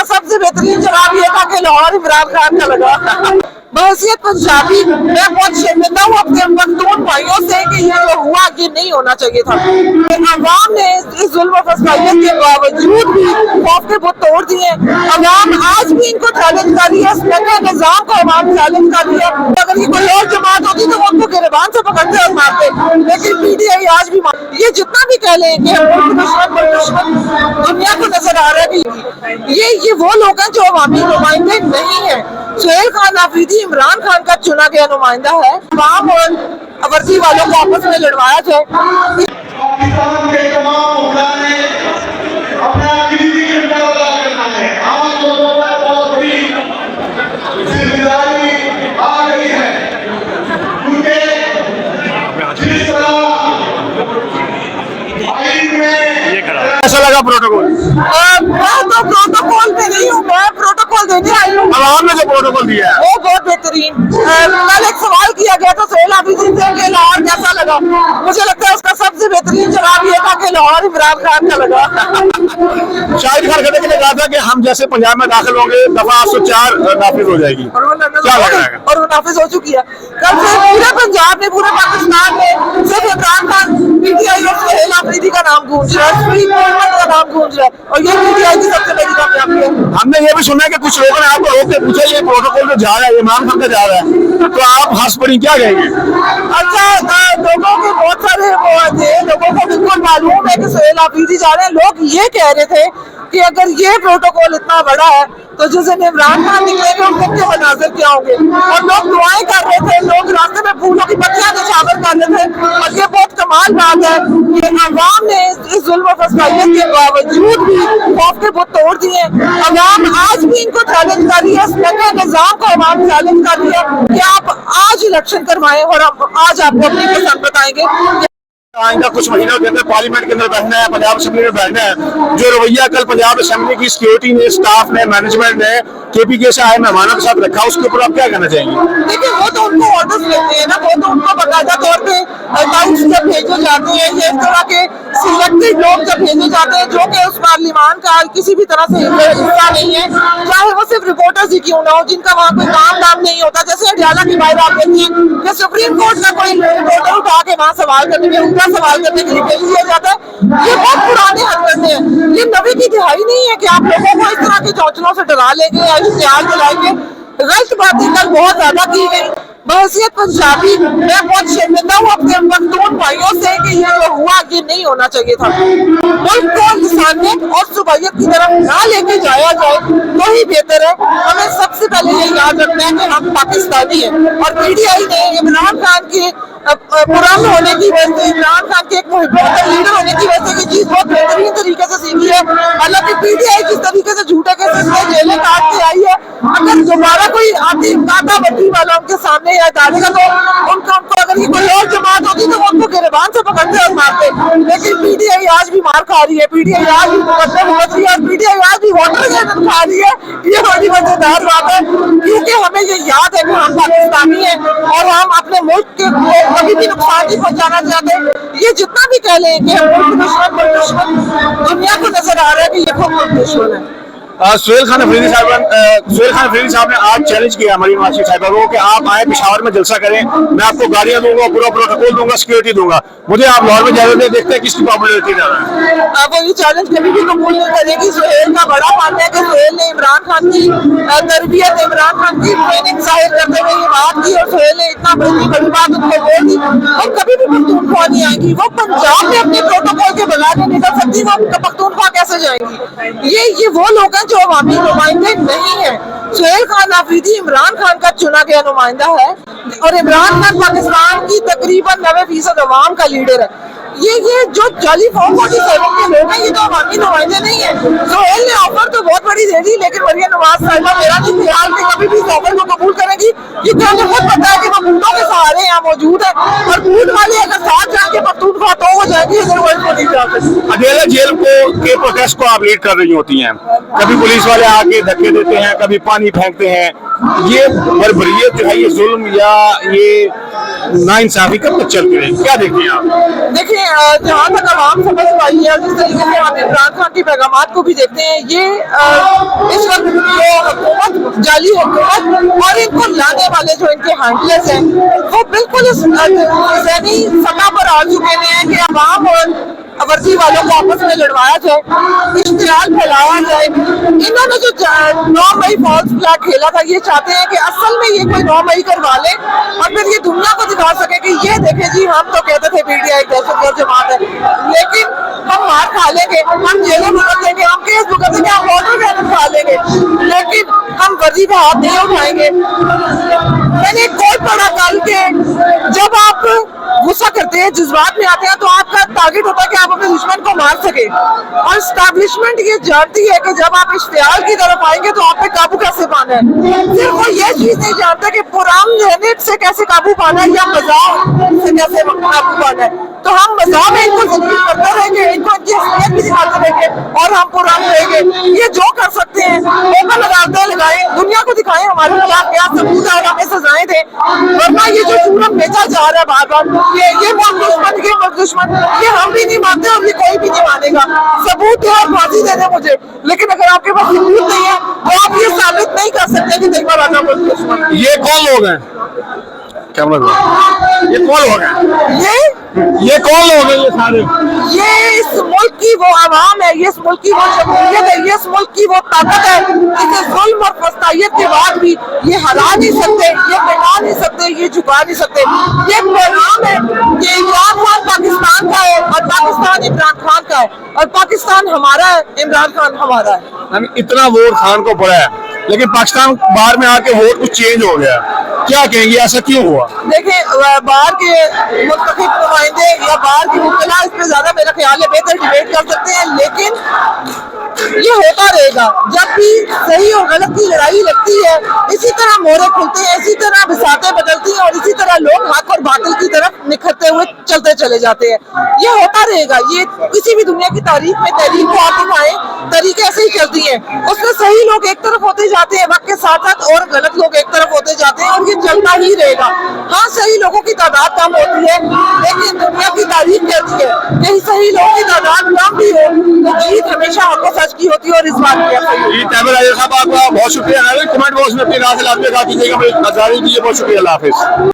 सबसे बेहतरीन जवाब ये था कि लाहौर इमरान खान का लगा। बहसीयत पंजाबी मैं बहुत शर्मिंदा हूँ अपने मखदूम भाइयों से कि ये जो हुआ ये नहीं होना चाहिए था। अवाम ने इस जुल्म फसाइयत के बावजूद भी खौफ के बुत तोड़ दिए। अवाम आज भी इनको चैलेंज कर रही है, निजाम को अवाम चैलेंज कर रही है। अगर ये कोई और जमात होती तो वो उनको गिरबान से पकड़ते और मारते, लेकिन पीटीआई आज भी ये जितना भी कह लें कि दुश्मन दुनिया को नजर आ रहा है कि ये वो लोग हैं जो अवामी नुमाइंदे नहीं है। सुहेल खान आफरीदी इमरान खान का चुना गया नुमाइंदा है। अवाम और वर्दी वालों को आपस में लड़वाया जाए। पाकिस्तान के तमाम हुक्काम ने अपना कलीदी किरदार अदा करना है। आम लोगों पर बहुत बड़ी जिम्मेदारी आ गई है, क्योंकि जिस तरह आइन में कैसा लगा प्रोटोकॉल? मैं तो प्रोटोकॉल पे नहीं हूँ, मैं प्रोटोकॉल देने आई हूँ। अवाम ने जो प्रोटोकॉल दिया है वो बहुत बेहतरीन। कल एक सवाल किया गया था सुहेल आफरीदी से कि लाहौर कैसा लगा। मुझे लगता है उसका सबसे बेहतरीन जवाब ये था कि लाहौर इमरान खान का लगा। शाहिद खान खट्टर ने कहा था कि हम जैसे पंजाब में दाखिल होंगे दफा 804 नाफिज हो जाएगी, क्या लग रहा है? और वो नाफिज हो चुकी है। कल से पूरे पंजाब में, पूरे पाकिस्तान में सिर्फ इमरान खान, पीटीआई और सुहेल आफरीदी का नाम गूंज रहा है, का नाम गूंज रहा है, और ये पीटीआई की सबसे बड़ी कामयाबी है। हमने ये भी सुना है कि कुछ लोगों ने आपको रोक के पूछा ये प्रोटोकॉल जो जा रहा है इमरान खान का जा रहा है, तो आप हंस पड़ी, क्या कहेंगे? अच्छा, लोगों के बहुत सारे लोगों को बिल्कुल मालूम है कि सुहेल आफरीदी जा रहे हैं। लोग ये कह रहे थे कि अगर ये प्रोटोकॉल इतना बड़ा है तो जिस दिन इमरान खान निकलेंगे उनके क्या मनाजिर क्या होंगे, और लोग दुआएं कर रहे थे, लोग रास्ते में फूलों की पत्तियां निछावर कर रहे थे। और ये बहुत कमाल बात है कि अवाम ने इस जुल्म फसाइयत के बावजूद भी खौफ के बुत तोड़ दिए। अवाम आज भी इनको चैलेंज कर रही है, निजाम को अवाम चैलेंज कर रही है कि आप आज इलेक्शन करवाएं और आज आपको अपनी पसंद बताएंगे। आइंदा कुछ महीनों के अंदर पार्लियामेंट के अंदर बैठना है, पंजाब असेंबली में बैठना है। जो रवैया कल पंजाब असेंबली की सिक्योरिटी ने, स्टाफ ने, मैनेजमेंट ने केपीके से आए मेहमानों के साथ रखा, उसके ऊपर आप क्या कहना चाहेंगे? देखिए, वो तो उनको ऑर्डर्स देते हैं ना, वो तो उनको बाकायदा तौर पे अकाउंट्स जब भेजे जाते हैं, ये इस तरह के सिलेक्टेड लोग जब भेजे जाते हैं जो कि उस पार्लियामान का किसी भी तरह से हिस्सा नहीं है, चाहे वो सिर्फ रिपोर्टर्स ही क्यों ना हो, जिनका वहाँ कोई काम नाम नहीं होता। जैसे अडियाला की बात आप देखिए कि सुप्रीम कोर्ट का कोई रिपोर्टर उठा के वहाँ सवाल करने में, उनका सवाल करने के लिए भेज दिया जाता है। ये बहुत पुराने हरकतें हैं, ये नवी की दिहाई नहीं है कि आप लोगों को इस तरह के चौचलों से डरा लेंगे या इश्तिहार दिलाएंगे। गलत बातें कल बहुत ज्यादा की गई। बहसीयत पंजाबी मैं बहुत शर्मिंदा हूँ अपने मखदूम भाइयों से कि ये जो हुआ ये नहीं होना चाहिए था। मुल्क को इंसानियत और सुबैयत की तरफ ना लेके जाया जाए तो ही बेहतर है। हमें सबसे पहले ये याद रखना है कि हम पाकिस्तानी हैं, और पीटीआई ने इमरान खान की पुरान होने की वजह से, इमरान खान के एक मुहिब्बत लीडर होने की वजह से चीज बहुत बेहतरीन तरीके से सीखी है। हालांकि पीटीआई जिस तरीके से झूठे केसेस में जेलें काट के आई है, अगर दोबारा कोई आती काटा बत्ती वाला उनके सामने या डालेगा तो उनको अगर ये कोई और जमात होती तो वो उनको गिरबान से पकड़ते और मारते, लेकिन पीटीआई आज भी मार खा रही है, पीटीआई आज भी मुकदमे भुगत रही है, और पीटीआई आज भी वोटर जेनर खा रही है। ये बड़ी मजेदार बात है, क्योंकि हमें ये याद है कि हम पाकिस्तानी हैं और हम अपने मुल्क के कभी भी नुकसान नहीं पहुंचाना चाहते। ये जितना भी कह लें कि दुश्मन दुनिया को नजर आ रहा है कि ये खुद दुश्मन है। सुहेल खान अफरीदी साहब ने आज चैलेंज किया मरीम आसिफ साहिबा को कि आप आए पेशावर में जलसा करें, मैं आपको गाड़ियां दूंगा, पूरा प्रोटोकॉल दूंगा, सिक्योरिटी दूंगा। मुझे आप लाहौर में जाते देखते हैं किसकी पॉपुलरिटी ज्यादा है। वो ये चैलेंज कभी भी कबूल नहीं करेगी। सुहेल का बड़ा मानना है कि सुहेल ने इमरान खान की तरबियत, इमरान खान की ट्रेनिंग जाहिर करते हुए ये बात की, और सुहेल ने इतना बड़ी बात उनको बोल दी। और कभी भी पख्तूनख्वा नहीं आएगी, वो पंजाब में अपने प्रोटोकॉल के बगैर नहीं निकल सकती, वो पख्तूनख्वा कैसे जाएंगी? ये वो लोग हैं जो अवामी नुमाइंदे नहीं है। सुहेल खान आफरीदी इमरान खान का चुना गया नुमाइंदा है, और इमरान खान पाकिस्तान की तकरीबन 90% अवाम का लीडर है। ये जो जाली फॉर्म 47 के लोग हैं, ये तो अवामी नुमाइंदे नहीं है। सोहेल ने ऑफर तो बहुत बड़ी दे दी, लेकिन मरियम नवाज साहिबा मेरा नहीं ख्याल कि कभी भी इस ऑफर को कबूल करेगी, क्योंकि हमें खुद पता है कि वो बूटों के सहारे यहाँ मौजूद है, और बूट वाले अगर साथ जाएंगे पख्तूनख्वा तो हो जाएगी, अदरवाइज वो नहीं जा सकती। अडेला जेल को के प्रोटेस्ट को आप लीड कर रही होती हैं, कभी पुलिस वाले आके धक्के देते हैं, कभी पानी फेंकते हैं, ये बर्बरियत जो है, ये जुल्म या ये नाइंसाफी कब तक चलती रहेगी, क्या देखते हैं आप? देखिए, जहाँ तक आवाम समझ पाई है, जिस तरीके से हम इमरान खान की पैगामात को भी देखते हैं, ये इस वक्त जो हुकूमत, जाली हुकूमत और इनको लाने वाले जो इनके हैंडलर्स हैं, वो बिल्कुल इस ज़हनी सतह पर आ चुके हैं कि आवाम और वर्दी वालों को आपस में लड़वाया जाए, इश्तिहार फैलाया जाए। इन्होंने जो 9 मई फॉल्स फ्लैग खेला था, ये चाहते हैं कि असल में ये कोई 9 मई करवा ले और फिर ये दुनिया को दिखा सके कि ये देखें जी, हम तो कहते थे मीडिया एक दहशतगर्द जमात है, लेकिन हम मार खा लेंगे, हम जेलों में रख लेंगे, हम केस भुगत देंगे, हम ऑर्डर में खा लेंगे, लेकिन हम वर्दी पे हाथ नहीं उठाएंगे। मैंने कोई पढ़ा कल के, जब आप गुस्सा करते हैं, जज्बात में आते हैं, तो आपका टारगेट होता है कि आप अपने दुश्मन को मार सके, और एस्टैब्लिशमेंट ये जानती है कि जब आप इश्तिहार की तरफ आएंगे तो आप पे काबू कैसे पाना है। सिर्फ वो ये चीज नहीं जानते कि पुरान यूनिट से कैसे काबू पाना है या मजाक से कैसे काबू पाना है। तो हम मजाक में इनको जिंदगी करते रहेंगे, इनको इनकी असलियत भी दिखाते रहेंगे, और हम पुरान रहेंगे। ये जो कर सकते हैं ओपन अदालतें लगाएं, दुनिया को दिखाएं हमारे खिलाफ क्या सबूत है और हमें सजाएं दें, वरना ये जो जुर्म भेजा जा रहा है बार बार, ये मुल्क दुश्मन, ये मुल्क दुश्मन, ये हम भी नहीं मानते और ये कोई भी नहीं मानेगा। सबूत है और फांसी दे दे मुझे, लेकिन अगर आपके पास सबूत नहीं है तो आप ये साबित नहीं कर सकते कि देखा राजा मुल्क दुश्मन। ये कौन लोग हैं? कैमरा दो। ये कौन लोग हैं? ये कौन लोग हैं? ये सारे ये इस मुल्क की वो आवाम है, ये इस मुल्क की वो जमहूरियत है, ये इस मुल्क की वो ताकत है, इसे जुल्म और फस्तायत के बाद भी ये हरा नहीं सकते, ये मिटा नहीं सकते, ये झुका नहीं सकते। ये पैगाम है कि इमरान खान पाकिस्तान का है और पाकिस्तान इमरान खान का है, और पाकिस्तान हमारा है, इमरान खान हमारा है। हम इतना वोट खान को पड़ा है, लेकिन पाकिस्तान बाहर में आके वोट कुछ चेंज हो गया, क्या कहेंगे, ऐसा क्यों हुआ? देखें, बाहर के मुस्तकिल नुमाइंदे या बाहर की मुब्तला इस पे ज्यादा मेरा ख्याल है बेहतर डिबेट कर सकते हैं, लेकिन ये होता रहेगा। जब भी सही और गलत की लड़ाई लगती है, इसी तरह मोहरे खुलते हैं, इसी तरह बिसातें बदलती हैं, और इसी तरह लोग हक और बातिल की तरफ निखरते हुए चलते चले जाते हैं। ये होता रहेगा, ये किसी भी दुनिया की तारीख में तहरीक को आप दिखाएं, तरीके ऐसे ही चलती हैं, उसमें सही लोग एक तरफ होते जाते हैं वक्त के साथ साथ, और गलत लोग एक तरफ होते जाते हैं, और ये चलता ही रहेगा। हाँ, सही लोगों की तादाद कम होती है, लेकिन दुनिया की तारीख कहती है कि सही लोगों की तादाद कम भी हो तो जीत हमेशा हक और सच की होती है, और इस बात की साहब आपका बहुत शुक्रिया। कमेंट बॉक्स में अपनी राय लाजमी कीजिएगा। बहुत शुक्रिया। अल्लाह हाफिज।